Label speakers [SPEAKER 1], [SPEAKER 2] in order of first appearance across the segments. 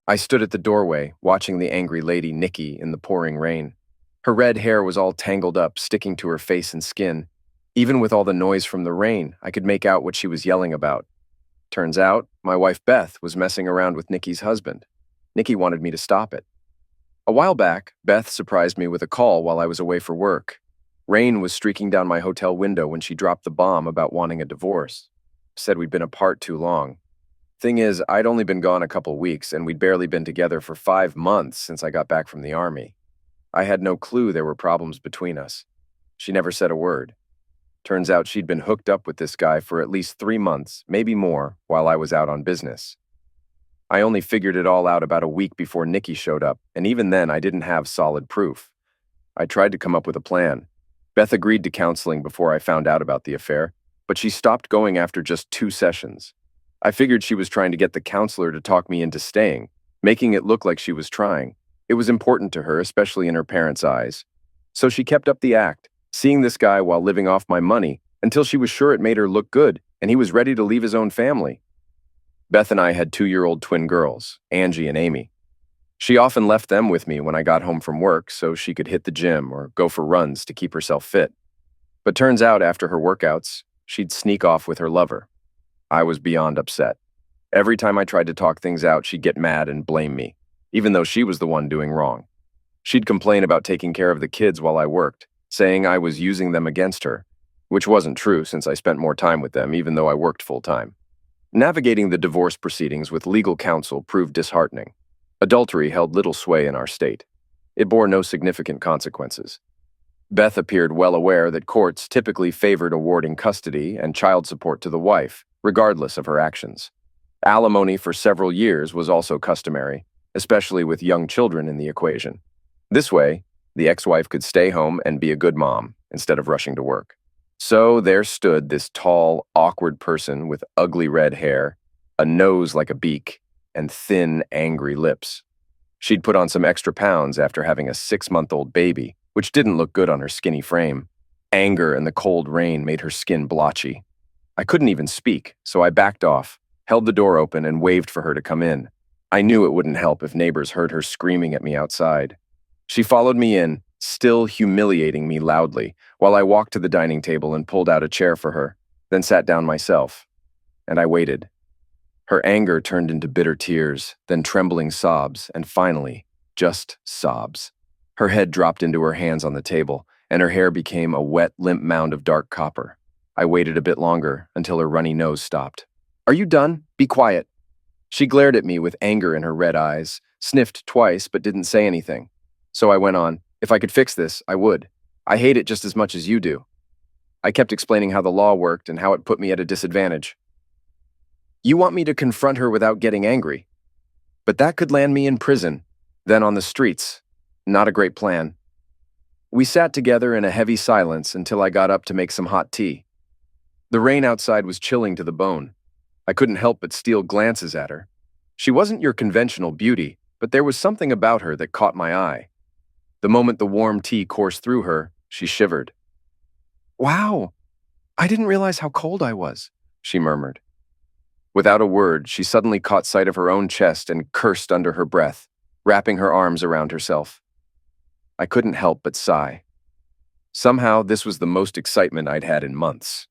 [SPEAKER 1] I stood at the doorway, watching the angry lady Nikki in the pouring rain. Her red hair was all tangled up, sticking to her face and skin. Even with all the noise from the rain, I could make out what she was yelling about. Turns out, my wife Beth was messing around with Nikki's husband. Nikki wanted me to stop it. A while back, Beth surprised me with a call while I was away for work. Rain was streaking down my hotel window when she dropped the bomb about wanting a divorce. Said we'd been apart too long. Thing is, I'd only been gone a couple weeks, and we'd barely been together for 5 months since I got back from the army. I had no clue there were problems between us. She never said a word. Turns out she'd been hooked up with this guy for at least 3 months, maybe more, while I was out on business. I only figured it all out about a week before Nikki showed up, and even then I didn't have solid proof. I tried to come up with a plan. Beth agreed to counseling before I found out about the affair, but she stopped going after just 2 sessions. I figured she was trying to get the counselor to talk me into staying, making it look like she was trying. It was important to her, especially in her parents' eyes. So she kept up the act, seeing this guy while living off my money, until she was sure it made her look good, and he was ready to leave his own family. Beth and I had 2-year-old twin girls, Angie and Amy. She often left them with me when I got home from work so she could hit the gym or go for runs to keep herself fit. But turns out after her workouts, she'd sneak off with her lover. I was beyond upset. Every time I tried to talk things out, she'd get mad and blame me, even though she was the one doing wrong. She'd complain about taking care of the kids while I worked, saying I was using them against her, which wasn't true since I spent more time with them even though I worked full-time. Navigating the divorce proceedings with legal counsel proved disheartening. Adultery held little sway in our state. It bore no significant consequences. Beth appeared well aware that courts typically favored awarding custody and child support to the wife, regardless of her actions. Alimony for several years was also customary, especially with young children in the equation. This way, the ex-wife could stay home and be a good mom instead of rushing to work. So there stood this tall, awkward person with ugly red hair, a nose like a beak, and thin, angry lips. She'd put on some extra pounds after having a 6-month-old baby, which didn't look good on her skinny frame. Anger and the cold rain made her skin blotchy. I couldn't even speak, so I backed off, held the door open, and waved for her to come in. I knew it wouldn't help if neighbors heard her screaming at me outside. She followed me in, still humiliating me loudly, while I walked to the dining table and pulled out a chair for her, then sat down myself. And I waited. Her anger turned into bitter tears, then trembling sobs, and finally, just sobs. Her head dropped into her hands on the table, and her hair became a wet, limp mound of dark copper. I waited a bit longer until her runny nose stopped. "Are you done? Be quiet." She glared at me with anger in her red eyes, sniffed twice but didn't say anything. So I went on, "If I could fix this, I would. I hate it just as much as you do." I kept explaining how the law worked and how it put me at a disadvantage. "You want me to confront her without getting angry? But that could land me in prison, then on the streets. Not a great plan." We sat together in a heavy silence until I got up to make some hot tea. The rain outside was chilling to the bone. I couldn't help but steal glances at her. She wasn't your conventional beauty, but there was something about her that caught my eye. The moment the warm tea coursed through her, she shivered. "Wow, I didn't realize how cold I was," she murmured. Without a word, she suddenly caught sight of her own chest and cursed under her breath, wrapping her arms around herself. I couldn't help but sigh. Somehow, this was the most excitement I'd had in months.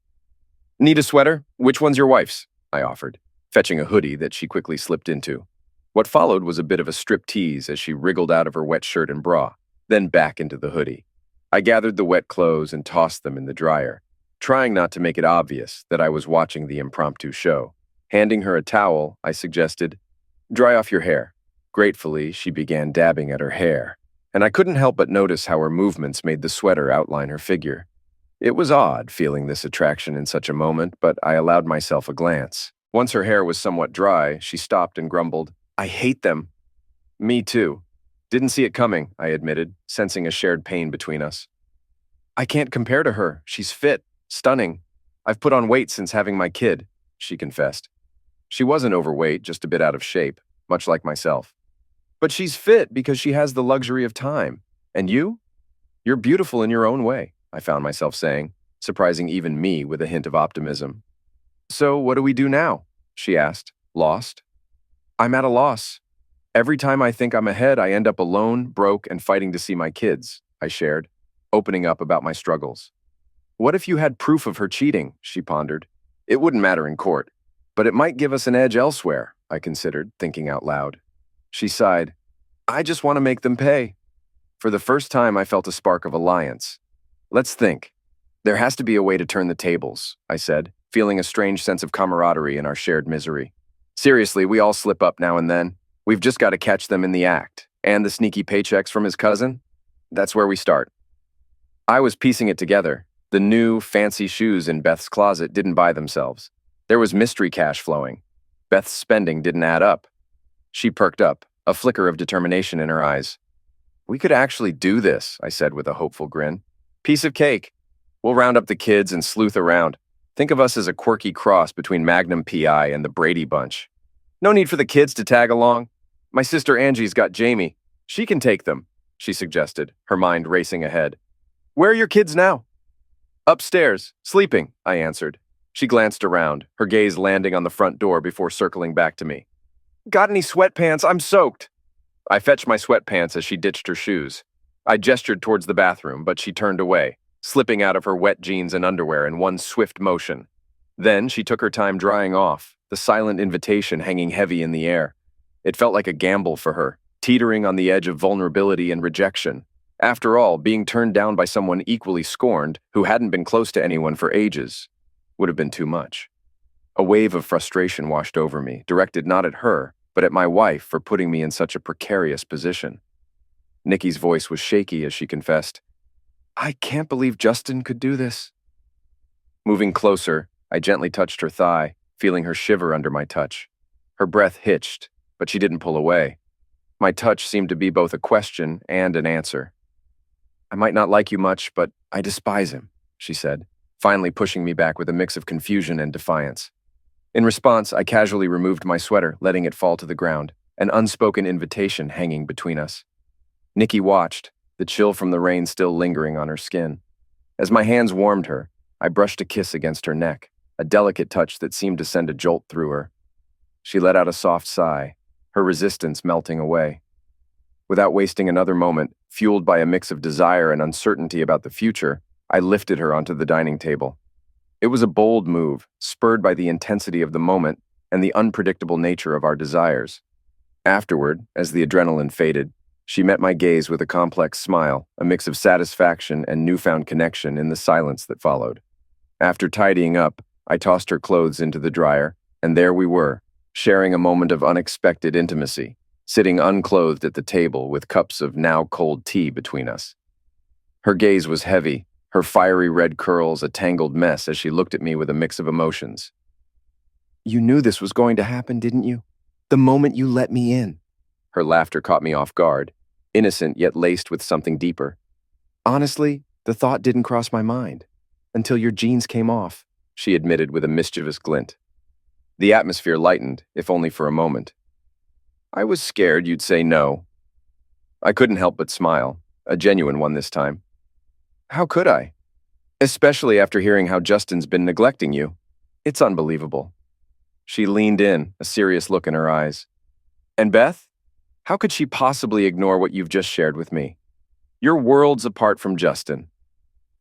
[SPEAKER 1] "Need a sweater? Which one's your wife's?" I offered, fetching a hoodie that she quickly slipped into. What followed was a bit of a striptease as she wriggled out of her wet shirt and bra, then back into the hoodie. I gathered the wet clothes and tossed them in the dryer, trying not to make it obvious that I was watching the impromptu show. Handing her a towel, I suggested, "Dry off your hair." Gratefully, she began dabbing at her hair, and I couldn't help but notice how her movements made the sweater outline her figure. It was odd feeling this attraction in such a moment, but I allowed myself a glance. Once her hair was somewhat dry, she stopped and grumbled, "I hate them." "Me too. Didn't see it coming," I admitted, sensing a shared pain between us. "I can't compare to her. She's fit, stunning. I've put on weight since having my kid," she confessed. She wasn't overweight, just a bit out of shape, much like myself. "But she's fit because she has the luxury of time. And you? You're beautiful in your own way," I found myself saying, surprising even me with a hint of optimism. "So what do we do now?" she asked, lost. "I'm at a loss. Every time I think I'm ahead, I end up alone, broke, and fighting to see my kids, I shared, opening up about my struggles. What if you had proof of her cheating? She pondered. It wouldn't matter in court, but it might give us an edge elsewhere, I considered, thinking out loud. She sighed. I just want to make them pay. For the first time, I felt a spark of alliance. Let's think. There has to be a way to turn the tables, I said, feeling a strange sense of camaraderie in our shared misery. Seriously, we all slip up now and then. We've just got to catch them in the act. And the sneaky paychecks from his cousin? That's where we start. I was piecing it together. The new, fancy shoes in Beth's closet didn't buy themselves. There was mystery cash flowing. Beth's spending didn't add up. She perked up, a flicker of determination in her eyes. We could actually do this, I said with a hopeful grin. Piece of cake. We'll round up the kids and sleuth around. Think of us as a quirky cross between Magnum PI and the Brady Bunch. No need for the kids to tag along. My sister Angie's got Jamie. She can take them, she suggested, her mind racing ahead. Where are your kids now? Upstairs, sleeping, I answered. She glanced around, her gaze landing on the front door before circling back to me. Got any sweatpants? I'm soaked. I fetched my sweatpants as she ditched her shoes. I gestured towards the bathroom, but she turned away, slipping out of her wet jeans and underwear in one swift motion. Then she took her time drying off, the silent invitation hanging heavy in the air. It felt like a gamble for her, teetering on the edge of vulnerability and rejection. After all, being turned down by someone equally scorned, who hadn't been close to anyone for ages, would have been too much. A wave of frustration washed over me, directed not at her, but at my wife for putting me in such a precarious position. Nikki's voice was shaky as she confessed, I can't believe Justin could do this. Moving closer, I gently touched her thigh, feeling her shiver under my touch. Her breath hitched, but she didn't pull away. My touch seemed to be both a question and an answer. I might not like you much, but I despise him, she said, finally pushing me back with a mix of confusion and defiance. In response, I casually removed my sweater, letting it fall to the ground, an unspoken invitation hanging between us. Nikki watched, the chill from the rain still lingering on her skin. As my hands warmed her, I brushed a kiss against her neck, a delicate touch that seemed to send a jolt through her. She let out a soft sigh, her resistance melting away. Without wasting another moment, fueled by a mix of desire and uncertainty about the future, I lifted her onto the dining table. It was a bold move, spurred by the intensity of the moment and the unpredictable nature of our desires. Afterward, as the adrenaline faded, she met my gaze with a complex smile, a mix of satisfaction and newfound connection in the silence that followed. After tidying up, I tossed her clothes into the dryer, and there we were, sharing a moment of unexpected intimacy, sitting unclothed at the table with cups of now cold tea between us. Her gaze was heavy, her fiery red curls a tangled mess as she looked at me with a mix of emotions. You knew this was going to happen, didn't you? The moment you let me in. Her laughter caught me off guard, innocent yet laced with something deeper. Honestly, the thought didn't cross my mind. Until your jeans came off, she admitted with a mischievous glint. The atmosphere lightened, if only for a moment. I was scared you'd say no. I couldn't help but smile, a genuine one this time. How could I? Especially after hearing how Justin's been neglecting you. It's unbelievable. She leaned in, a serious look in her eyes. And Beth? How could she possibly ignore what you've just shared with me? You're worlds apart from Justin.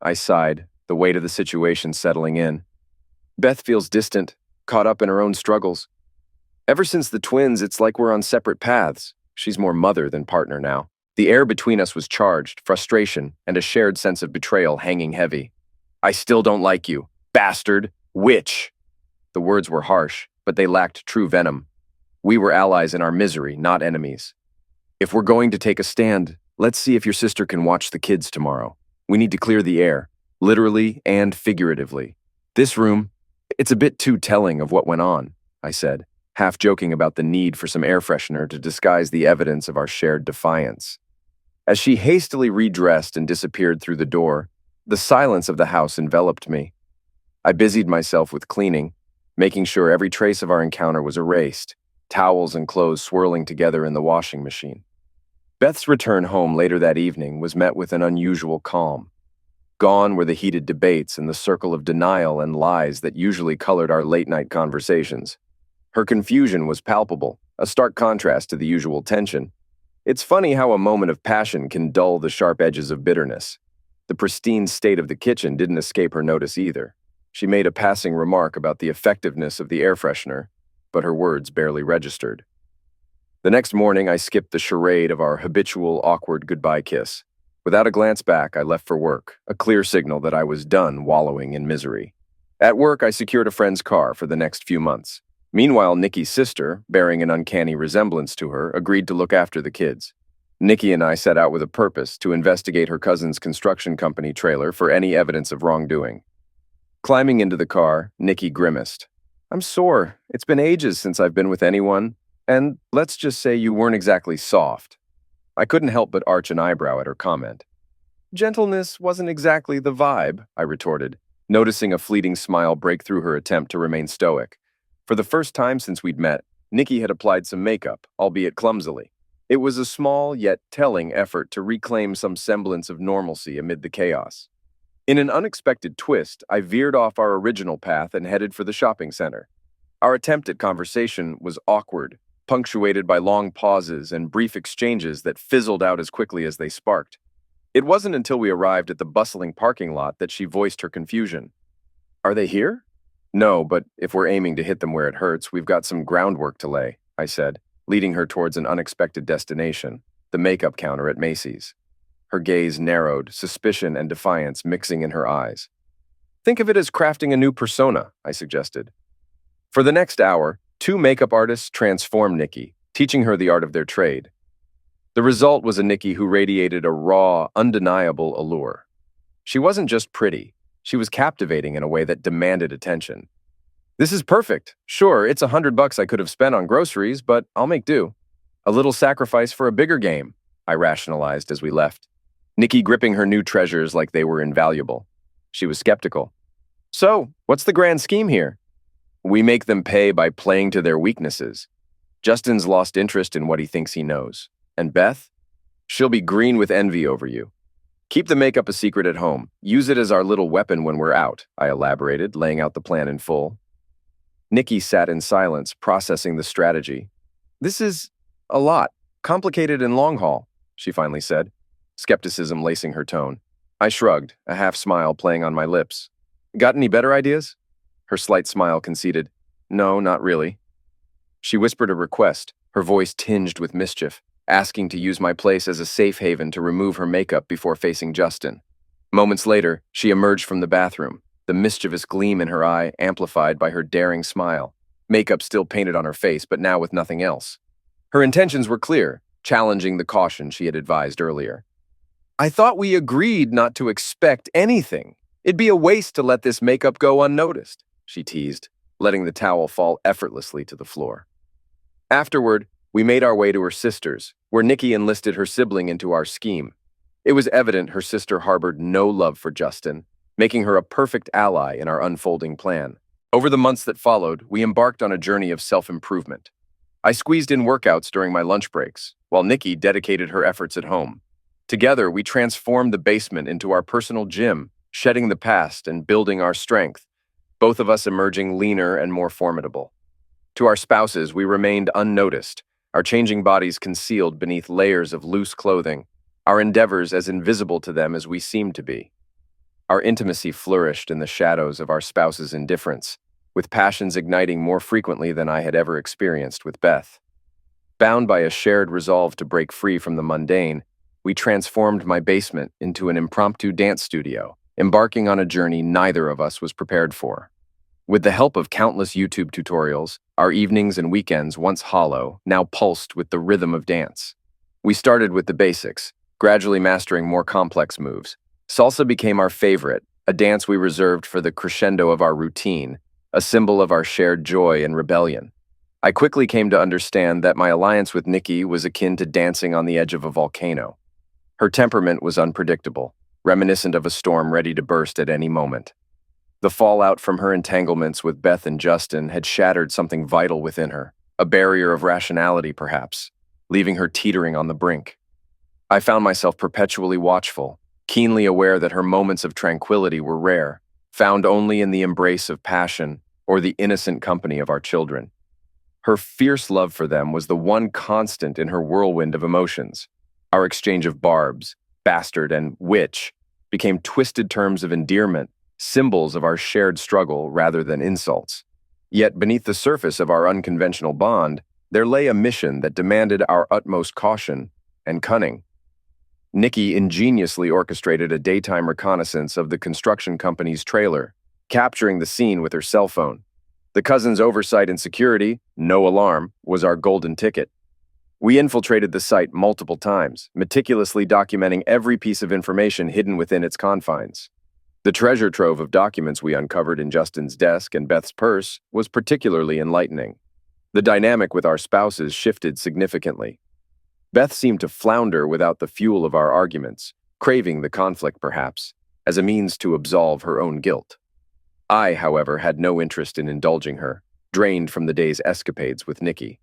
[SPEAKER 1] I sighed, the weight of the situation settling in. Beth feels distant, caught up in her own struggles. Ever since the twins, it's like we're on separate paths. She's more mother than partner now. The air between us was charged, frustration, and a shared sense of betrayal hanging heavy. I still don't like you. Bastard. Witch. The words were harsh, but they lacked true venom. We were allies in our misery, not enemies. If we're going to take a stand, let's see if your sister can watch the kids tomorrow. We need to clear the air, literally and figuratively. This room, it's a bit too telling of what went on, I said, half joking about the need for some air freshener to disguise the evidence of our shared defiance. As she hastily redressed and disappeared through the door, the silence of the house enveloped me. I busied myself with cleaning, making sure every trace of our encounter was erased, towels and clothes swirling together in the washing machine. Beth's return home later that evening was met with an unusual calm. Gone were the heated debates and the circle of denial and lies that usually colored our late-night conversations. Her confusion was palpable, a stark contrast to the usual tension. It's funny how a moment of passion can dull the sharp edges of bitterness. The pristine state of the kitchen didn't escape her notice either. She made a passing remark about the effectiveness of the air freshener, but her words barely registered. The next morning, I skipped the charade of our habitual awkward goodbye kiss. Without a glance back, I left for work, a clear signal that I was done wallowing in misery. At work, I secured a friend's car for the next few months. Meanwhile, Nikki's sister, bearing an uncanny resemblance to her, agreed to look after the kids. Nikki and I set out with a purpose to investigate her cousin's construction company trailer for any evidence of wrongdoing. Climbing into the car, Nikki grimaced. "I'm sore. It's been ages since I've been with anyone, and let's just say you weren't exactly soft." I couldn't help but arch an eyebrow at her comment. "Gentleness wasn't exactly the vibe," I retorted, noticing a fleeting smile break through her attempt to remain stoic. For the first time since we'd met, Nikki had applied some makeup, albeit clumsily. It was a small yet telling effort to reclaim some semblance of normalcy amid the chaos. In an unexpected twist, I veered off our original path and headed for the shopping center. Our attempt at conversation was awkward, punctuated by long pauses and brief exchanges that fizzled out as quickly as they sparked. It wasn't until we arrived at the bustling parking lot that she voiced her confusion. "Are they here?" "No, but if we're aiming to hit them where it hurts, we've got some groundwork to lay," I said, leading her towards an unexpected destination, the makeup counter at Macy's. Her gaze narrowed, suspicion and defiance mixing in her eyes. "Think of it as crafting a new persona," I suggested. For the next hour, 2 makeup artists transformed Nikki, teaching her the art of their trade. The result was a Nikki who radiated a raw, undeniable allure. She wasn't just pretty. She was captivating in a way that demanded attention. "This is perfect. Sure, it's $100 I could have spent on groceries, but I'll make do. A little sacrifice for a bigger game," I rationalized as we left. Nikki gripping her new treasures like they were invaluable. She was skeptical. "So, what's the grand scheme here?" "We make them pay by playing to their weaknesses. Justin's lost interest in what he thinks he knows. And Beth? She'll be green with envy over you. Keep the makeup a secret at home. Use it as our little weapon when we're out," I elaborated, laying out the plan in full. Nikki sat in silence, processing the strategy. "This is a lot. Complicated and long haul," she finally said, skepticism lacing her tone. I shrugged, a half smile playing on my lips. "Got any better ideas?" Her slight smile conceded. "No, not really." She whispered a request, her voice tinged with mischief, asking to use my place as a safe haven to remove her makeup before facing Justin. Moments later, she emerged from the bathroom, the mischievous gleam in her eye amplified by her daring smile. Makeup still painted on her face, but now with nothing else. Her intentions were clear, challenging the caution she had advised earlier. "I thought we agreed not to expect anything. It'd be a waste to let this makeup go unnoticed," she teased, letting the towel fall effortlessly to the floor. Afterward, we made our way to her sister's, where Nikki enlisted her sibling into our scheme. It was evident her sister harbored no love for Justin, making her a perfect ally in our unfolding plan. Over the months that followed, we embarked on a journey of self-improvement. I squeezed in workouts during my lunch breaks, while Nikki dedicated her efforts at home. Together, we transformed the basement into our personal gym, shedding the past and building our strength, both of us emerging leaner and more formidable. To our spouses, we remained unnoticed, our changing bodies concealed beneath layers of loose clothing, our endeavors as invisible to them as we seemed to be. Our intimacy flourished in the shadows of our spouses' indifference, with passions igniting more frequently than I had ever experienced with Beth. Bound by a shared resolve to break free from the mundane, we transformed my basement into an impromptu dance studio, embarking on a journey neither of us was prepared for. With the help of countless YouTube tutorials, our evenings and weekends, once hollow, now pulsed with the rhythm of dance. We started with the basics, gradually mastering more complex moves. Salsa became our favorite, a dance we reserved for the crescendo of our routine, a symbol of our shared joy and rebellion. I quickly came to understand that my alliance with Nikki was akin to dancing on the edge of a volcano. Her temperament was unpredictable, reminiscent of a storm ready to burst at any moment. The fallout from her entanglements with Beth and Justin had shattered something vital within her, a barrier of rationality perhaps, leaving her teetering on the brink. I found myself perpetually watchful, keenly aware that her moments of tranquility were rare, found only in the embrace of passion or the innocent company of our children. Her fierce love for them was the one constant in her whirlwind of emotions. Our exchange of barbs, bastard, and witch became twisted terms of endearment, symbols of our shared struggle rather than insults. Yet beneath the surface of our unconventional bond, there lay a mission that demanded our utmost caution and cunning. Nikki ingeniously orchestrated a daytime reconnaissance of the construction company's trailer, capturing the scene with her cell phone. The cousin's oversight and security, no alarm, was our golden ticket. We infiltrated the site multiple times, meticulously documenting every piece of information hidden within its confines. The treasure trove of documents we uncovered in Justin's desk and Beth's purse was particularly enlightening. The dynamic with our spouses shifted significantly. Beth seemed to flounder without the fuel of our arguments, craving the conflict perhaps, as a means to absolve her own guilt. I, however, had no interest in indulging her, drained from the day's escapades with Nikki.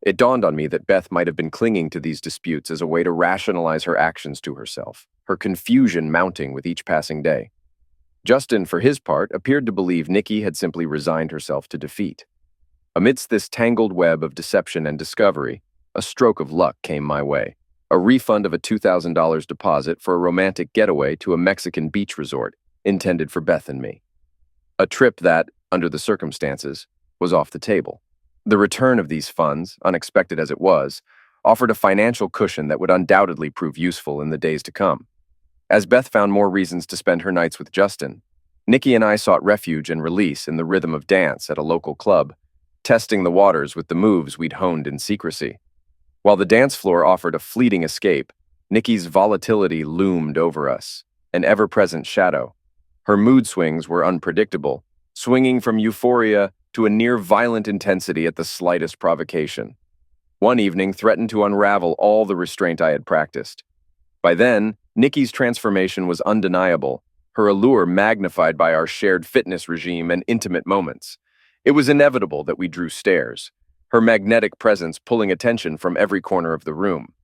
[SPEAKER 1] It dawned on me that Beth might have been clinging to these disputes as a way to rationalize her actions to herself, her confusion mounting with each passing day. Justin, for his part, appeared to believe Nikki had simply resigned herself to defeat. Amidst this tangled web of deception and discovery, a stroke of luck came my way. A refund of a $2,000 deposit for a romantic getaway to a Mexican beach resort, intended for Beth and me. A trip that, under the circumstances, was off the table. The return of these funds, unexpected as it was, offered a financial cushion that would undoubtedly prove useful in the days to come. As Beth found more reasons to spend her nights with Justin, Nikki and I sought refuge and release in the rhythm of dance at a local club, testing the waters with the moves we'd honed in secrecy. While the dance floor offered a fleeting escape, Nikki's volatility loomed over us, an ever-present shadow. Her mood swings were unpredictable, swinging from euphoria to a near-violent intensity at the slightest provocation. One evening threatened to unravel all the restraint I had practiced. By then, Nikki's transformation was undeniable, her allure magnified by our shared fitness regime and intimate moments. It was inevitable that we drew stares, her magnetic presence pulling attention from every corner of the room.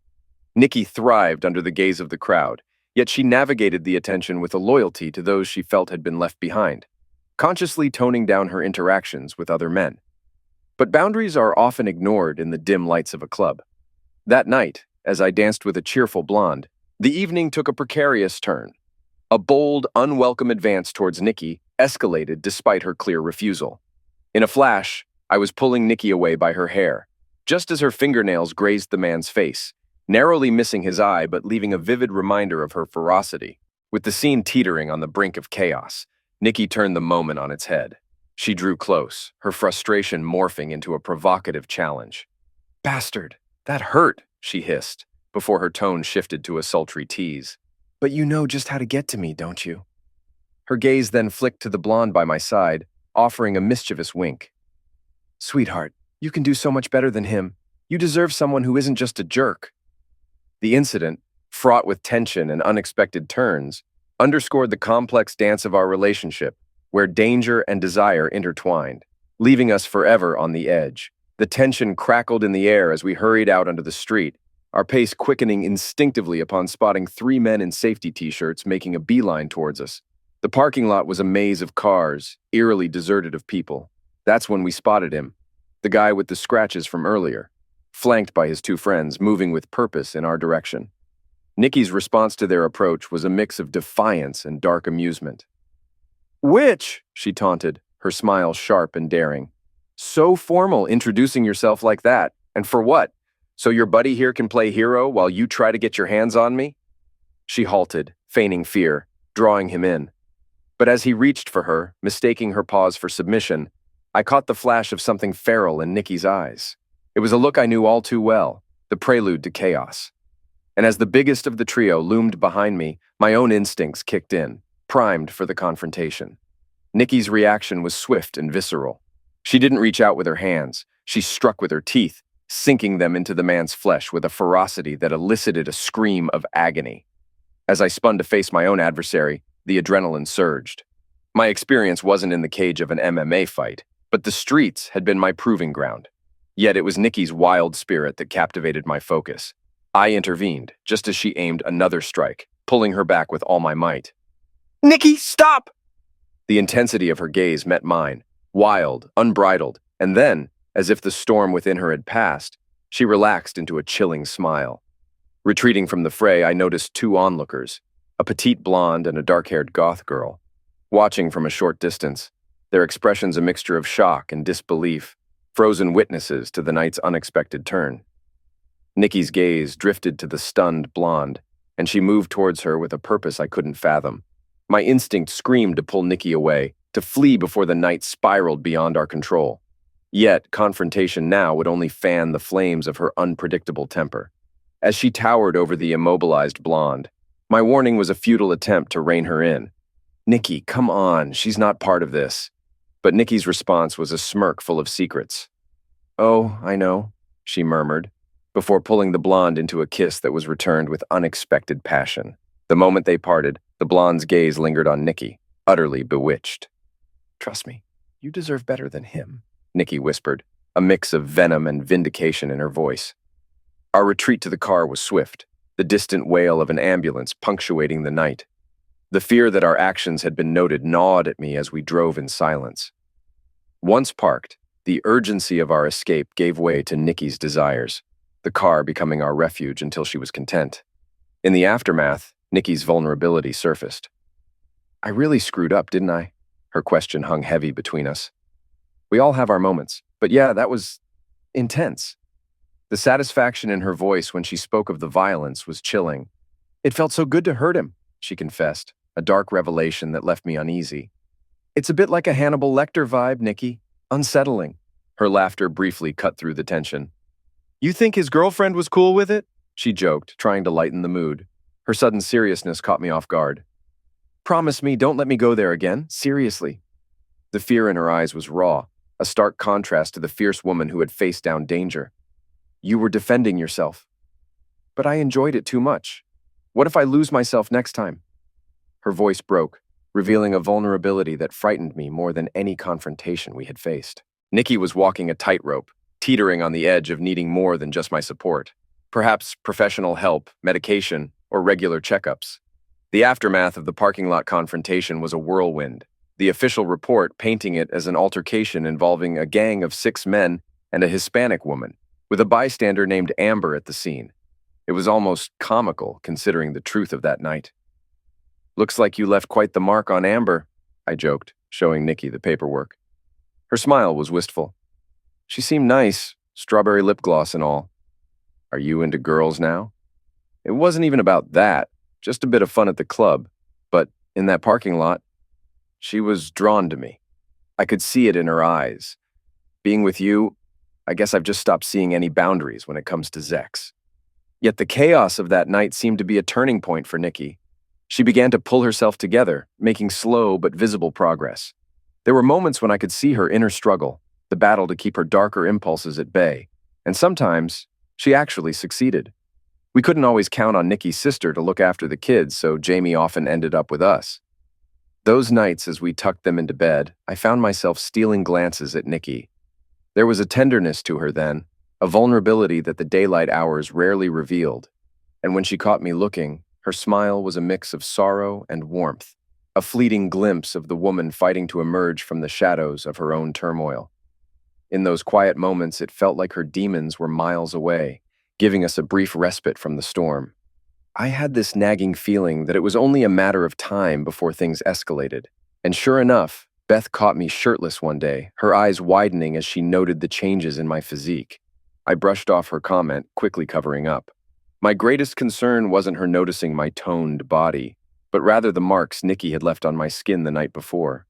[SPEAKER 1] Nikki thrived under the gaze of the crowd, yet she navigated the attention with a loyalty to those she felt had been left behind, consciously toning down her interactions with other men. But boundaries are often ignored in the dim lights of a club. That night, as I danced with a cheerful blonde, the evening took a precarious turn. A bold, unwelcome advance towards Nikki escalated despite her clear refusal. In a flash, I was pulling Nikki away by her hair, just as her fingernails grazed the man's face, narrowly missing his eye but leaving a vivid reminder of her ferocity. With the scene teetering on the brink of chaos, Nikki turned the moment on its head. She drew close, her frustration morphing into a provocative challenge. "Bastard, that hurt," she hissed, before her tone shifted to a sultry tease. "But you know just how to get to me, don't you?" Her gaze then flicked to the blonde by my side, offering a mischievous wink. "Sweetheart, you can do so much better than him. You deserve someone who isn't just a jerk." The incident, fraught with tension and unexpected turns, underscored the complex dance of our relationship, where danger and desire intertwined, leaving us forever on the edge. The tension crackled in the air as we hurried out onto the street, our pace quickening instinctively upon spotting three men in safety t-shirts making a beeline towards us. The parking lot was a maze of cars, eerily deserted of people. That's when we spotted him, the guy with the scratches from earlier, flanked by his two friends, moving with purpose in our direction. Nikki's response to their approach was a mix of defiance and dark amusement. "Witch," she taunted, her smile sharp and daring. "So formal introducing yourself like that. And for what? So your buddy here can play hero while you try to get your hands on me?" She halted, feigning fear, drawing him in. But as he reached for her, mistaking her pause for submission, I caught the flash of something feral in Nikki's eyes. It was a look I knew all too well, the prelude to chaos. And as the biggest of the trio loomed behind me, my own instincts kicked in, primed for the confrontation. Nikki's reaction was swift and visceral. She didn't reach out with her hands. She struck with her teeth, sinking them into the man's flesh with a ferocity that elicited a scream of agony. As I spun to face my own adversary, the adrenaline surged. My experience wasn't in the cage of an MMA fight, but the streets had been my proving ground. Yet it was Nikki's wild spirit that captivated my focus. I intervened, just as she aimed another strike, pulling her back with all my might. "Nikki, stop!" The intensity of her gaze met mine, wild, unbridled, and then, As if the storm within her had passed, she relaxed into a chilling smile. Retreating from the fray, I noticed two onlookers, a petite blonde and a dark-haired goth girl. Watching from a short distance, their expressions a mixture of shock and disbelief, frozen witnesses to the night's unexpected turn. Nikki's gaze drifted to the stunned blonde, and she moved towards her with a purpose I couldn't fathom. My instinct screamed to pull Nikki away, to flee before the night spiraled beyond our control. Yet, confrontation now would only fan the flames of her unpredictable temper. As she towered over the immobilized blonde, my warning was a futile attempt to rein her in. "Nikki, come on, she's not part of this." But Nikki's response was a smirk full of secrets. "Oh, I know," she murmured, before pulling the blonde into a kiss that was returned with unexpected passion. The moment they parted, the blonde's gaze lingered on Nikki, utterly bewitched. "Trust me, you deserve better than him," Nikki whispered, a mix of venom and vindication in her voice. Our retreat to the car was swift, the distant wail of an ambulance punctuating the night. The fear that our actions had been noted gnawed at me as we drove in silence. Once parked, the urgency of our escape gave way to Nikki's desires, the car becoming our refuge until she was content. In the aftermath, Nikki's vulnerability surfaced. "I really screwed up, didn't I?" Her question hung heavy between us. "We all have our moments, but yeah, that was intense." The satisfaction in her voice when she spoke of the violence was chilling. "It felt so good to hurt him," she confessed, a dark revelation that left me uneasy. "It's a bit like a Hannibal Lecter vibe, Nikki. Unsettling." Her laughter briefly cut through the tension. "You think his girlfriend was cool with it?" she joked, trying to lighten the mood. Her sudden seriousness caught me off guard. "Promise me, don't let me go there again, seriously." The fear in her eyes was raw, a stark contrast to the fierce woman who had faced down danger. "You were defending yourself." "But I enjoyed it too much. What if I lose myself next time?" Her voice broke, revealing a vulnerability that frightened me more than any confrontation we had faced. Nikki was walking a tightrope, teetering on the edge of needing more than just my support. Perhaps professional help, medication, or regular checkups. The aftermath of the parking lot confrontation was a whirlwind, the official report painting it as an altercation involving a gang of 6 men and a Hispanic woman, with a bystander named Amber at the scene. It was almost comical, considering the truth of that night. "Looks like you left quite the mark on Amber," I joked, showing Nikki the paperwork. Her smile was wistful. She seemed nice, strawberry lip gloss and all. "Are you into girls now?" It wasn't even about that, just a bit of fun at the club. But in that parking lot, she was drawn to me. I could see it in her eyes. Being with you, I guess I've just stopped seeing any boundaries when it comes to Zex. Yet the chaos of that night seemed to be a turning point for Nikki. She began to pull herself together, making slow but visible progress. There were moments when I could see her inner struggle, the battle to keep her darker impulses at bay, and sometimes she actually succeeded. We couldn't always count on Nikki's sister to look after the kids, so Jamie often ended up with us. Those nights as we tucked them into bed, I found myself stealing glances at Nikki. There was a tenderness to her then, a vulnerability that the daylight hours rarely revealed, and when she caught me looking, her smile was a mix of sorrow and warmth, a fleeting glimpse of the woman fighting to emerge from the shadows of her own turmoil. In those quiet moments, it felt like her demons were miles away, giving us a brief respite from the storm. I had this nagging feeling that it was only a matter of time before things escalated, and sure enough, Beth caught me shirtless one day, her eyes widening as she noted the changes in my physique. I brushed off her comment, quickly covering up. My greatest concern wasn't her noticing my toned body, but rather the marks Nikki had left on my skin the night before.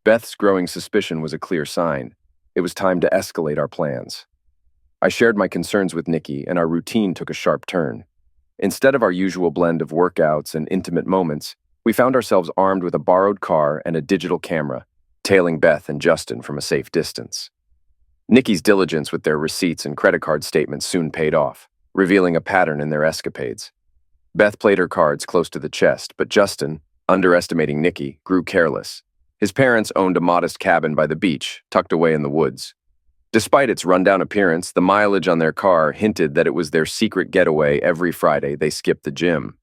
[SPEAKER 1] Beth's growing suspicion was a clear sign. It was time to escalate our plans. I shared my concerns with Nikki, and our routine took a sharp turn. Instead of our usual blend of workouts and intimate moments, we found ourselves armed with a borrowed car and a digital camera, tailing Beth and Justin from a safe distance. Nikki's diligence with their receipts and credit card statements soon paid off, revealing a pattern in their escapades. Beth played her cards close to the chest, but Justin, underestimating Nikki, grew careless. His parents owned a modest cabin by the beach, tucked away in the woods. Despite its rundown appearance, the mileage on their car hinted that it was their secret getaway every Friday they skipped the gym.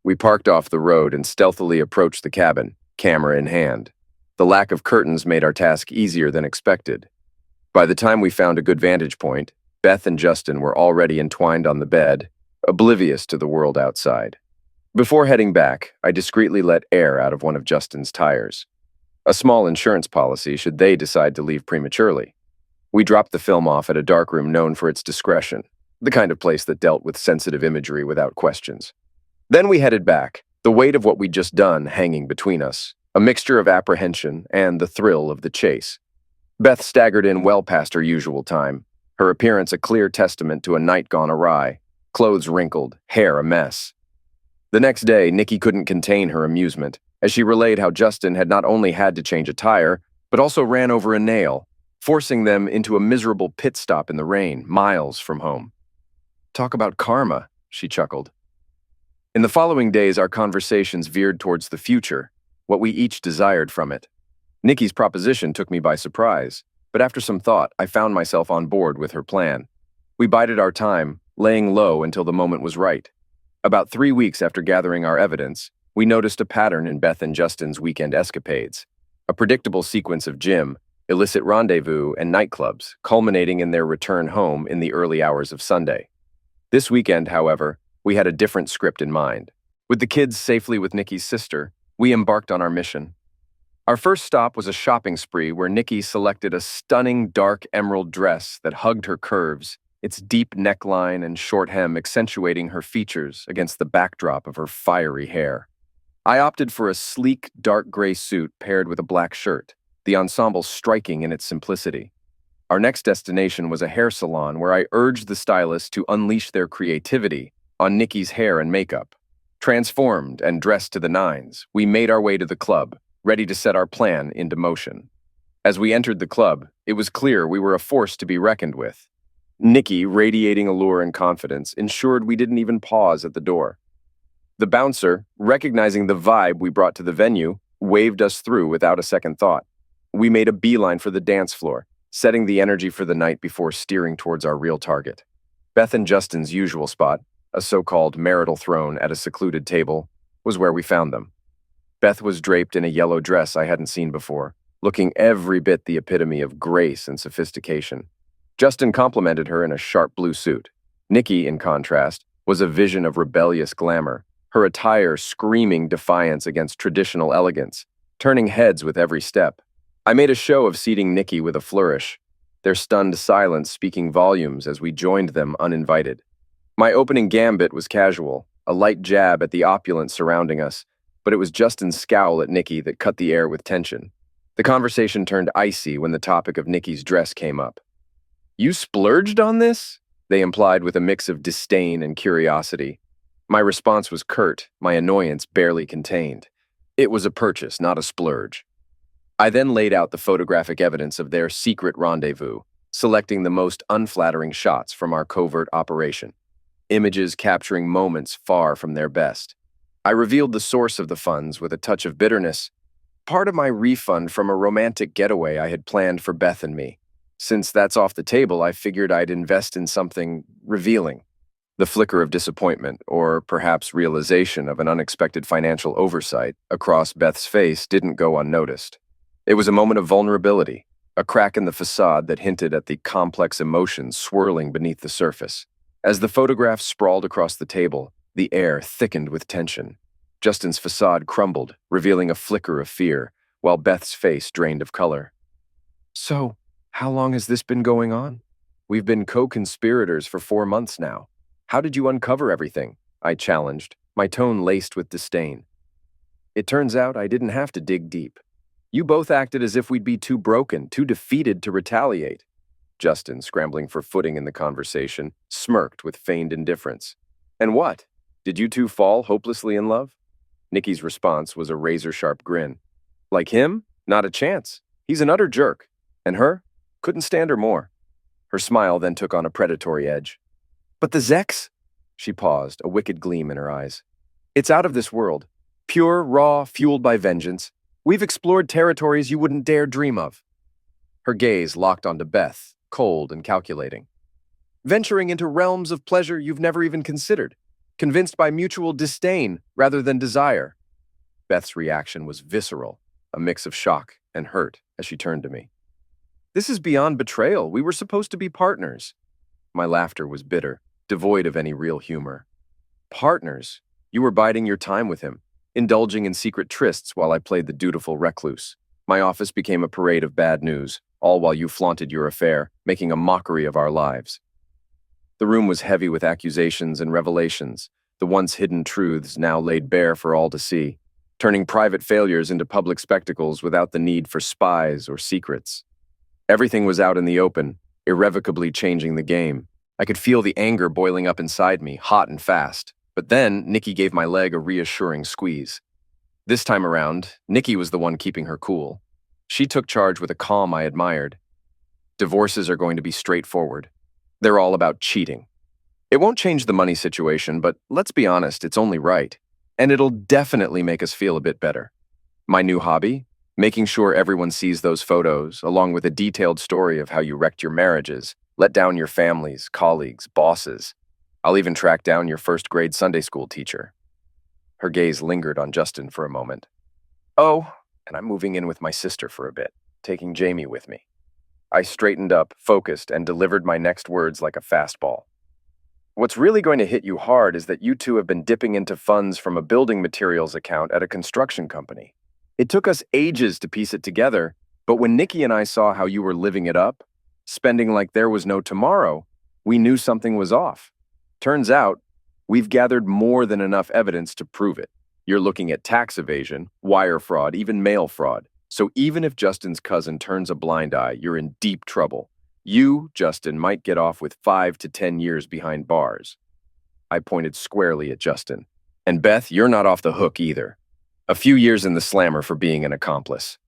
[SPEAKER 1] We parked off the road and stealthily approached the cabin, camera in hand. The lack of curtains made our task easier than expected. By the time we found a good vantage point, Beth and Justin were already entwined on the bed, oblivious to the world outside. Before heading back, I discreetly let air out of one of Justin's tires. A small insurance policy should they decide to leave prematurely. We dropped the film off at a darkroom known for its discretion, the kind of place that dealt with sensitive imagery without questions. Then we headed back, the weight of what we'd just done hanging between us, a mixture of apprehension and the thrill of the chase. Beth staggered in well past her usual time, her appearance a clear testament to a night gone awry, clothes wrinkled, hair a mess. The next day, Nikki couldn't contain her amusement, as she relayed how Justin had not only had to change a tire, but also ran over a nail, forcing them into a miserable pit stop in the rain, miles from home. Talk about karma, she chuckled. In the following days, our conversations veered towards the future, what we each desired from it. Nikki's proposition took me by surprise, but after some thought, I found myself on board with her plan. We bided our time, laying low until the moment was right. About 3 weeks after gathering our evidence, we noticed a pattern in Beth and Justin's weekend escapades, a predictable sequence of gym, illicit rendezvous, and nightclubs, culminating in their return home in the early hours of Sunday. This weekend, however, we had a different script in mind. With the kids safely with Nikki's sister, we embarked on our mission. Our first stop was a shopping spree where Nikki selected a stunning dark emerald dress that hugged her curves, its deep neckline and short hem accentuating her features against the backdrop of her fiery hair. I opted for a sleek, dark gray suit paired with a black shirt, the ensemble striking in its simplicity. Our next destination was a hair salon where I urged the stylists to unleash their creativity on Nikki's hair and makeup. Transformed and dressed to the nines, we made our way to the club, ready to set our plan into motion. As we entered the club, it was clear we were a force to be reckoned with. Nikki, radiating allure and confidence, ensured we didn't even pause at the door. The bouncer, recognizing the vibe we brought to the venue, waved us through without a second thought. We made a beeline for the dance floor, setting the energy for the night before steering towards our real target. Beth and Justin's usual spot, a so-called marital throne at a secluded table, was where we found them. Beth was draped in a yellow dress I hadn't seen before, looking every bit the epitome of grace and sophistication. Justin complimented her in a sharp blue suit. Nikki, in contrast, was a vision of rebellious glamour, her attire screaming defiance against traditional elegance, turning heads with every step. I made a show of seating Nikki with a flourish, their stunned silence speaking volumes as we joined them uninvited. My opening gambit was casual, a light jab at the opulence surrounding us, but it was Justin's scowl at Nikki that cut the air with tension. The conversation turned icy when the topic of Nikki's dress came up. "You splurged on this?" they implied with a mix of disdain and curiosity. My response was curt, my annoyance barely contained. It was a purchase, not a splurge. I then laid out the photographic evidence of their secret rendezvous, selecting the most unflattering shots from our covert operation, images capturing moments far from their best. I revealed the source of the funds with a touch of bitterness, part of my refund from a romantic getaway I had planned for Beth and me. Since that's off the table, I figured I'd invest in something revealing. The flicker of disappointment, or perhaps realization of an unexpected financial oversight, across Beth's face didn't go unnoticed. It was a moment of vulnerability, a crack in the facade that hinted at the complex emotions swirling beneath the surface. As the photographs sprawled across the table, the air thickened with tension. Justin's facade crumbled, revealing a flicker of fear, while Beth's face drained of color. "So, how long has this been going on? We've been co-conspirators for 4 months now. How did you uncover everything?" I challenged, my tone laced with disdain. "It turns out I didn't have to dig deep. You both acted as if we'd be too broken, too defeated to retaliate." Justin, scrambling for footing in the conversation, smirked with feigned indifference. "And what? Did you two fall hopelessly in love?" Nikki's response was a razor-sharp grin. "Like him? Not a chance. He's an utter jerk. And her? Couldn't stand her more." Her smile then took on a predatory edge. "But the Zex?" She paused, a wicked gleam in her eyes. "It's out of this world. Pure, raw, fueled by vengeance. We've explored territories you wouldn't dare dream of." Her gaze locked onto Beth, cold and calculating. "Venturing into realms of pleasure you've never even considered, convinced by mutual disdain rather than desire." Beth's reaction was visceral, a mix of shock and hurt as she turned to me. This is beyond betrayal. We were supposed to be partners. My laughter was bitter, devoid of any real humor. Partners? You were biding your time with him, indulging in secret trysts while I played the dutiful recluse. My office became a parade of bad news, all while you flaunted your affair, making a mockery of our lives. The room was heavy with accusations and revelations, the once hidden truths now laid bare for all to see, turning private failures into public spectacles without the need for spies or secrets. Everything was out in the open, irrevocably changing the game. I could feel the anger boiling up inside me, hot and fast. But then, Nikki gave my leg a reassuring squeeze. This time around, Nikki was the one keeping her cool. She took charge with a calm I admired. Divorces are going to be straightforward. They're all about cheating. It won't change the money situation, but let's be honest, it's only right. And it'll definitely make us feel a bit better. My new hobby? Making sure everyone sees those photos, along with a detailed story of how you wrecked your marriages, let down your families, colleagues, bosses. I'll even track down your first-grade Sunday school teacher. Her gaze lingered on Justin for a moment. Oh, and I'm moving in with my sister for a bit, taking Jamie with me. I straightened up, focused, and delivered my next words like a fastball. What's really going to hit you hard is that you two have been dipping into funds from a building materials account at a construction company. It took us ages to piece it together, but when Nikki and I saw how you were living it up, spending like there was no tomorrow, we knew something was off. Turns out, we've gathered more than enough evidence to prove it. You're looking at tax evasion, wire fraud, even mail fraud. So even if Justin's cousin turns a blind eye, you're in deep trouble. You, Justin, might get off with 5 to 10 years behind bars. I pointed squarely at Justin. And Beth, you're not off the hook either. A few years in the slammer for being an accomplice.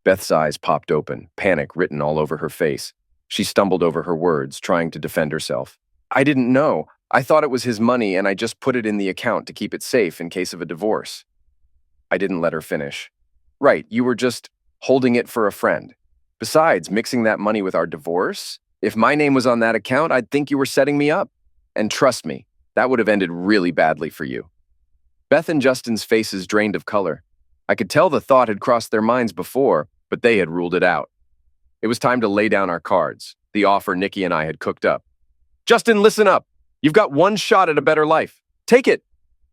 [SPEAKER 1] Beth's eyes popped open, panic written all over her face. She stumbled over her words, trying to defend herself. I didn't know. I thought it was his money and I just put it in the account to keep it safe in case of a divorce. I didn't let her finish. Right, you were just holding it for a friend. Besides, mixing that money with our divorce, if my name was on that account, I'd think you were setting me up. And trust me, that would have ended really badly for you. Beth and Justin's faces drained of color. I could tell the thought had crossed their minds before, but they had ruled it out. It was time to lay down our cards, the offer Nikki and I had cooked up. Justin, listen up. You've got one shot at a better life. Take it.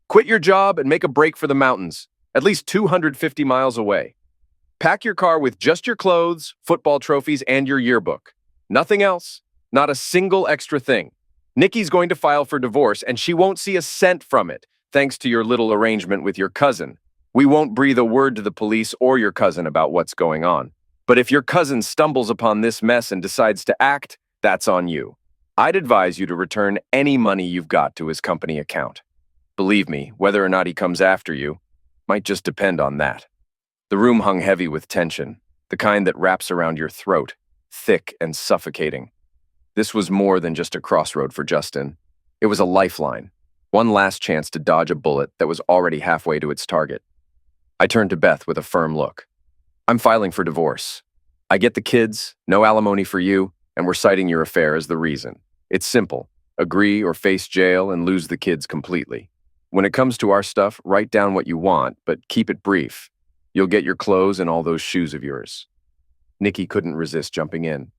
[SPEAKER 1] Quit your job and make a break for the mountains, at least 250 miles away. Pack your car with just your clothes, football trophies, and your yearbook. Nothing else. Not a single extra thing. Nikki's going to file for divorce, and she won't see a cent from it, thanks to your little arrangement with your cousin. We won't breathe a word to the police or your cousin about what's going on. But if your cousin stumbles upon this mess and decides to act, that's on you. I'd advise you to return any money you've got to his company account. Believe me, whether or not he comes after you might just depend on that. The room hung heavy with tension, the kind that wraps around your throat, thick and suffocating. This was more than just a crossroad for Justin. It was a lifeline, one last chance to dodge a bullet that was already halfway to its target. I turned to Beth with a firm look. I'm filing for divorce. I get the kids, no alimony for you, and we're citing your affair as the reason. It's simple. Agree or face jail and lose the kids completely. When it comes to our stuff, write down what you want, but keep it brief. You'll get your clothes and all those shoes of yours. Nikki couldn't resist jumping in.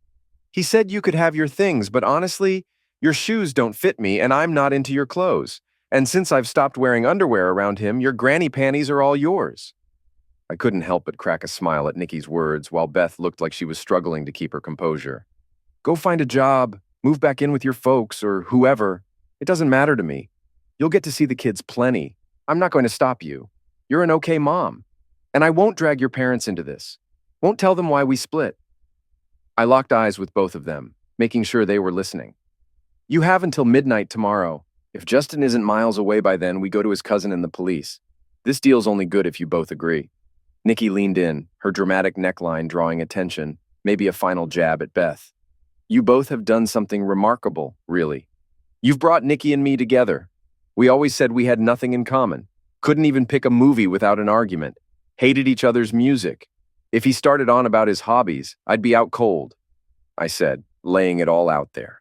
[SPEAKER 1] He said you could have your things, but honestly, your shoes don't fit me and I'm not into your clothes. And since I've stopped wearing underwear around him, your granny panties are all yours. I couldn't help but crack a smile at Nikki's words while Beth looked like she was struggling to keep her composure. Go find a job, move back in with your folks or whoever. It doesn't matter to me. You'll get to see the kids plenty. I'm not going to stop you. You're an okay mom. And I won't drag your parents into this. Won't tell them why we split. I locked eyes with both of them, making sure they were listening. You have until midnight tomorrow. If Justin isn't miles away by then, we go to his cousin and the police. This deal's only good if you both agree. Nikki leaned in, her dramatic neckline drawing attention, maybe a final jab at Beth. You both have done something remarkable, really. You've brought Nikki and me together. We always said we had nothing in common. Couldn't even pick a movie without an argument. Hated each other's music. If he started on about his hobbies, I'd be out cold, I said, laying it all out there.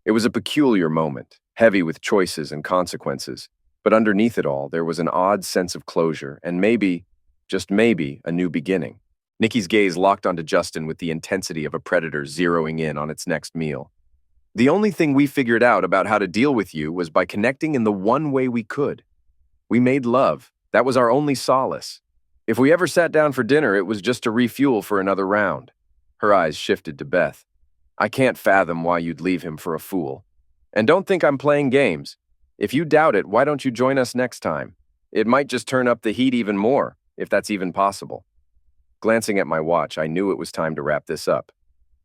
[SPEAKER 1] It was a peculiar moment, heavy with choices and consequences, but underneath it all, there was an odd sense of closure and maybe, just maybe, a new beginning. Nikki's gaze locked onto Justin with the intensity of a predator zeroing in on its next meal. The only thing we figured out about how to deal with you was by connecting in the one way we could. We made love. That was our only solace. If we ever sat down for dinner, it was just to refuel for another round. Her eyes shifted to Beth. I can't fathom why you'd leave him for a fool. And don't think I'm playing games. If you doubt it, why don't you join us next time? It might just turn up the heat even more, if that's even possible. Glancing at my watch, I knew it was time to wrap this up.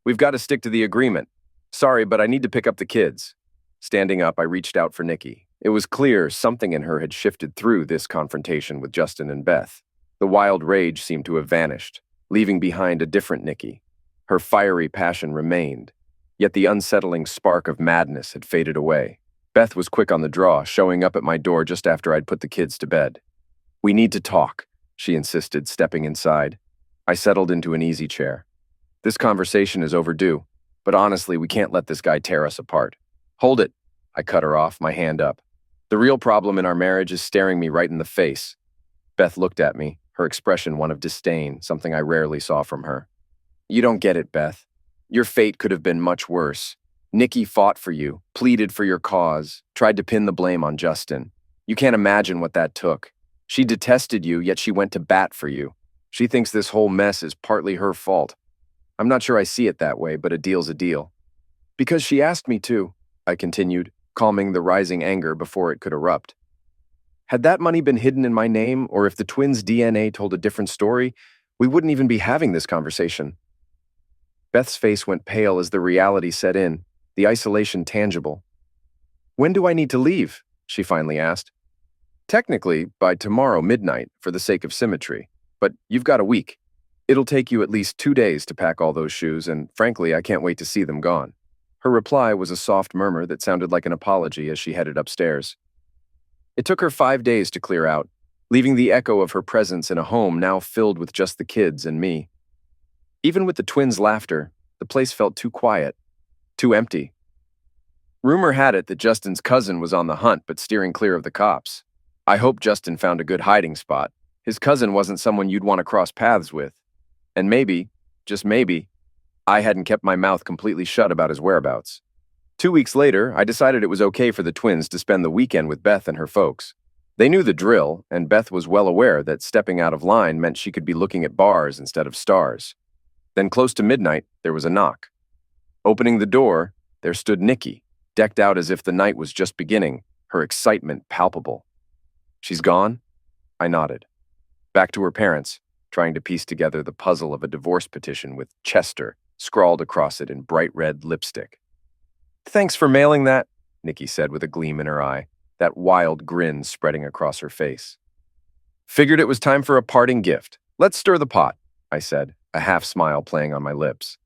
[SPEAKER 1] We've got to stick to the agreement. Sorry, but I need to pick up the kids. Standing up, I reached out for Nikki. It was clear something in her had shifted through this confrontation with Justin and Beth. The wild rage seemed to have vanished, leaving behind a different Nikki. Her fiery passion remained, yet the unsettling spark of madness had faded away. Beth was quick on the draw, showing up at my door just after I'd put the kids to bed. We need to talk, she insisted, stepping inside. I settled into an easy chair. This conversation is overdue, but honestly, we can't let this guy tear us apart. Hold it, I cut her off, my hand up. The real problem in our marriage is staring me right in the face. Beth looked at me, her expression one of disdain, something I rarely saw from her. You don't get it, Beth. Your fate could have been much worse. Nikki fought for you, pleaded for your cause, tried to pin the blame on Justin. You can't imagine what that took. She detested you, yet she went to bat for you. She thinks this whole mess is partly her fault. I'm not sure I see it that way, but a deal's a deal. Because she asked me to, I continued, calming the rising anger before it could erupt. Had that money been hidden in my name, or if the twins' DNA told a different story, we wouldn't even be having this conversation. Beth's face went pale as the reality set in, the isolation tangible. When do I need to leave? She finally asked. Technically, by tomorrow midnight, for the sake of symmetry. But you've got a week. It'll take you at least 2 days to pack all those shoes, and frankly, I can't wait to see them gone. Her reply was a soft murmur that sounded like an apology as she headed upstairs. It took her 5 days to clear out, leaving the echo of her presence in a home now filled with just the kids and me. Even with the twins' laughter, the place felt too quiet, too empty. Rumor had it that Justin's cousin was on the hunt but steering clear of the cops. I hope Justin found a good hiding spot. His cousin wasn't someone you'd want to cross paths with. And maybe, just maybe, I hadn't kept my mouth completely shut about his whereabouts. 2 weeks later, I decided it was okay for the twins to spend the weekend with Beth and her folks. They knew the drill, and Beth was well aware that stepping out of line meant she could be looking at bars instead of stars. Then close to midnight, there was a knock. Opening the door, there stood Nikki, decked out as if the night was just beginning, her excitement palpable. She's gone? I nodded. Back to her parents, trying to piece together the puzzle of a divorce petition with Chester scrawled across it in bright red lipstick. Thanks for mailing that, Nikki said with a gleam in her eye, that wild grin spreading across her face. Figured it was time for a parting gift. Let's stir the pot, I said, a half smile playing on my lips.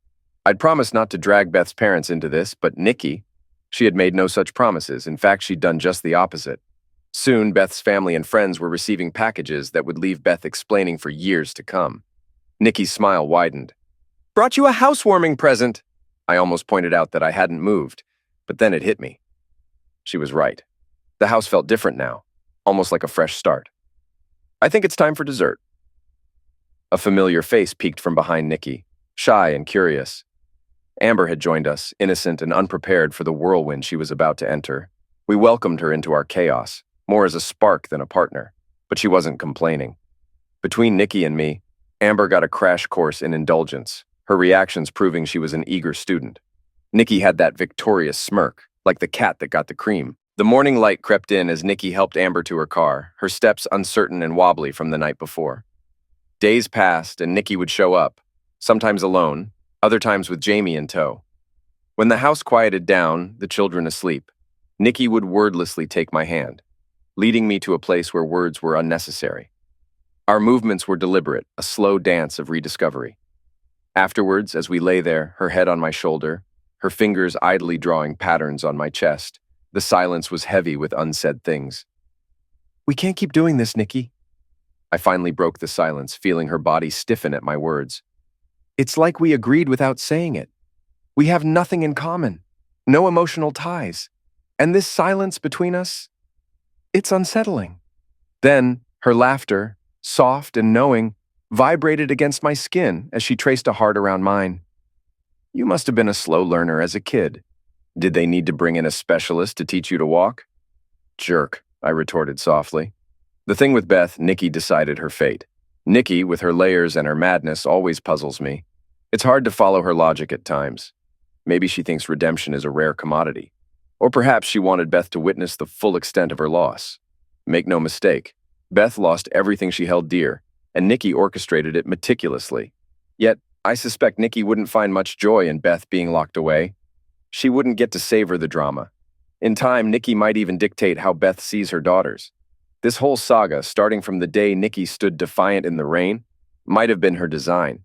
[SPEAKER 1] I'd promised not to drag Beth's parents into this, but Nikki, she had made no such promises. In fact, she'd done just the opposite. Soon, Beth's family and friends were receiving packages that would leave Beth explaining for years to come. Nikki's smile widened. Brought you a housewarming present. I almost pointed out that I hadn't moved, but then it hit me. She was right. The house felt different now, almost like a fresh start. I think it's time for dessert. A familiar face peeked from behind Nikki, shy and curious. Amber had joined us, innocent and unprepared for the whirlwind she was about to enter. We welcomed her into our chaos, more as a spark than a partner, but she wasn't complaining. Between Nikki and me, Amber got a crash course in indulgence, her reactions proving she was an eager student. Nikki had that victorious smirk, like the cat that got the cream. The morning light crept in as Nikki helped Amber to her car, her steps uncertain and wobbly from the night before. Days passed and Nikki would show up, sometimes alone, other times with Jamie in tow. When the house quieted down, the children asleep, Nikki would wordlessly take my hand, leading me to a place where words were unnecessary. Our movements were deliberate, a slow dance of rediscovery. Afterwards, as we lay there, her head on my shoulder, her fingers idly drawing patterns on my chest, the silence was heavy with unsaid things. We can't keep doing this, Nikki. I finally broke the silence, feeling her body stiffen at my words. It's like we agreed without saying it. We have nothing in common, no emotional ties. And this silence between us, it's unsettling. Then, her laughter, soft and knowing, vibrated against my skin as she traced a heart around mine. You must have been a slow learner as a kid. Did they need to bring in a specialist to teach you to walk? Jerk, I retorted softly. The thing with Beth, Nikki decided her fate. Nikki, with her layers and her madness, always puzzles me. It's hard to follow her logic at times. Maybe she thinks redemption is a rare commodity. Or perhaps she wanted Beth to witness the full extent of her loss. Make no mistake, Beth lost everything she held dear, and Nikki orchestrated it meticulously. Yet, I suspect Nikki wouldn't find much joy in Beth being locked away. She wouldn't get to savor the drama. In time, Nikki might even dictate how Beth sees her daughters. This whole saga, starting from the day Nikki stood defiant in the rain, might have been her design.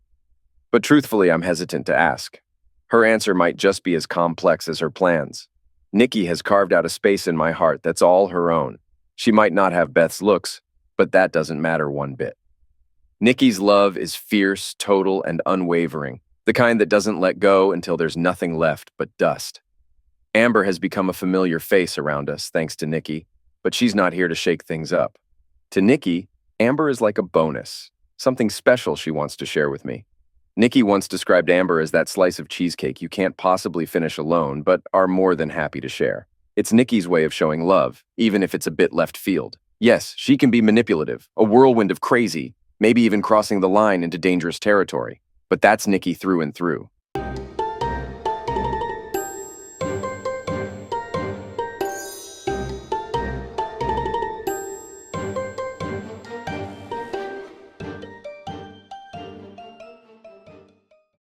[SPEAKER 1] But truthfully, I'm hesitant to ask. Her answer might just be as complex as her plans. Nikki has carved out a space in my heart that's all her own. She might not have Beth's looks, but that doesn't matter one bit. Nikki's love is fierce, total, and unwavering, the kind that doesn't let go until there's nothing left but dust. Amber has become a familiar face around us, thanks to Nikki, but she's not here to shake things up. To Nikki, Amber is like a bonus, something special she wants to share with me. Nikki once described Amber as that slice of cheesecake you can't possibly finish alone, but are more than happy to share. It's Nikki's way of showing love, even if it's a bit left field. Yes, she can be manipulative, a whirlwind of crazy, maybe even crossing the line into dangerous territory. But that's Nikki through and through.